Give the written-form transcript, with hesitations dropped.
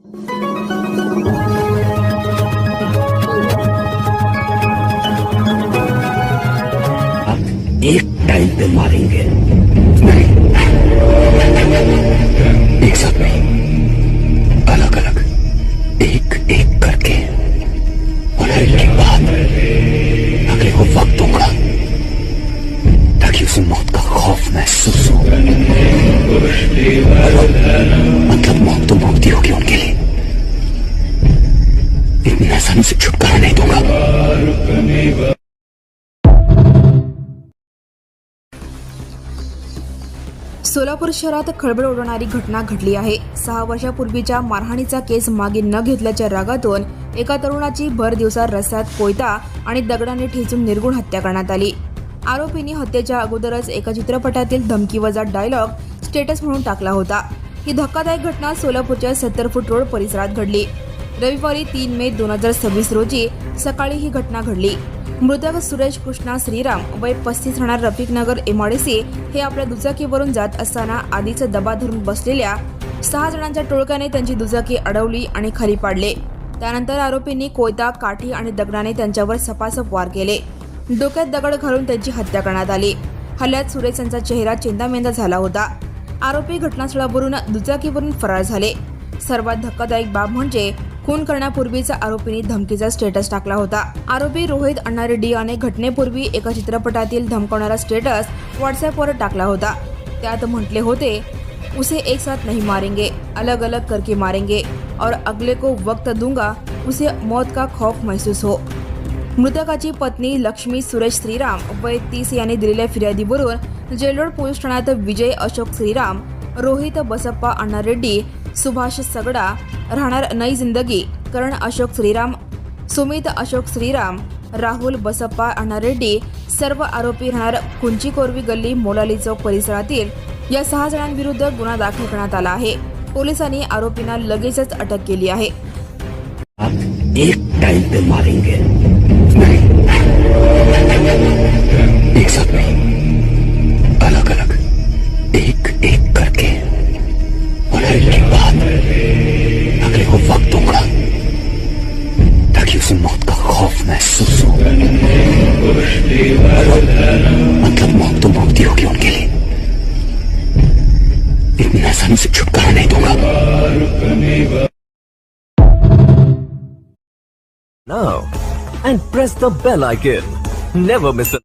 एक टाइम पे मारेंगे, नहीं एक साथ नहीं, अलग अलग, एक एक करके, और हर एक के बाद अगले को वक्त दूंगा ताकि उसे मौत का खौफ महसूस हो। मतलब मौत तो मौत ही होगी उनके लिए, इतनी आसानी से छुटकारा नहीं दूंगा। सोलापूर शहरात खळबळ उडवणारी घटना घडली आहे। 6 वर्षापूर्वीच्या मारहाणीचा केस मागे न घेतल्याच्या रागातून एका तरुणाची भर दिवसा रस्त्यात कोयता आणि दगडाने ठेचून निर्गुण हत्या करण्यात आली। आरोपींनी हत्येच्या अगोदरच एका चित्रपटातील धमकीवजा डायलॉग स्टेटस म्हणून टाकला होता। ही धक्कादायक घटना सोलापूरच्या 70 फूट रोड परिसरात घडली। रविवारी 3 मे 2026 रोजी सकाळी ही घटना घडली। मृतक सुरेश कृष्णा श्रीराम वय 35 राहणार रफिकनगर एमआयडीसी हे आपल्या दुचाकीवरून जात असताना आधीच दबा धरून बसलेल्या 6 जणांच्या टोळक्याने त्यांची दुचाकी अडवली आणि खाली पाडले। त्यानंतर आरोपींनी कोयता, काठी आणि दगडाने त्यांच्यावर सपासप वार केले। डोक्यात दगड घालून त्यांची हत्या करण्यात आली। हल्ल्यात सुरेश यांचा चेहरा चेंदामेंदा झाला होता। आरोपी घटनास्थळावरून दुचाकीवरून फरार झाले। सर्वात धक्कादायक बाब म्हणजे खून करण्यापूर्वीचा आरोपींनी धमकीचा स्टेटस टाकला होता। आरोपी रोहित अण्णा रेड्डी याने घटनेपूर्वी एका चित्रपटातील धमकावणारा स्टेटस व्हॉट्सअपवर टाकला होता। त्यात म्हटले होते, उसे एक साथ नहीं मारेंगे, अलग अलग करके मारेंगे और अगले को वक्त दूंगा, उसे मौत का खौफ महसूस हो। मृतकाची पत्नी लक्ष्मी सुरेश श्रीराम वय 30 यांनी दिलेल्या फिर्यादीवरून जेलरोड पोलीस ठाण्यात विजय अशोक श्रीराम, रोहित बसप्पा अण्णा रेड्डी, सुभाष सगडा राहणार नई जिंदगी, करण अशोक श्रीराम, सुमित अशोक श्रीराम, राहुल बसप्पा अण्णा रेड्डी सर्व आरोपी राहणार कुंची कोरवी गल्ली मोलाली चौक परिसरातील या 6 जणांविरुद्ध गुन्हा दाखल करण्यात आला आहे। पोलिसांनी आरोपींना लगेचच अटक केली आहे। एक टाइम पे मारेंगे, नहीं एक साथ नहीं, अलग अलग, एक एक करके, और हर एक के बाद अगले को वक्त दूंगा ताकि उसे मौत का खौफ महसूस हो। मतलब मौत तो मौत ही होगी उनके लिए, इतनी आसानी से छुटकारा नहीं दूंगा। Now and press the bell icon. Never miss a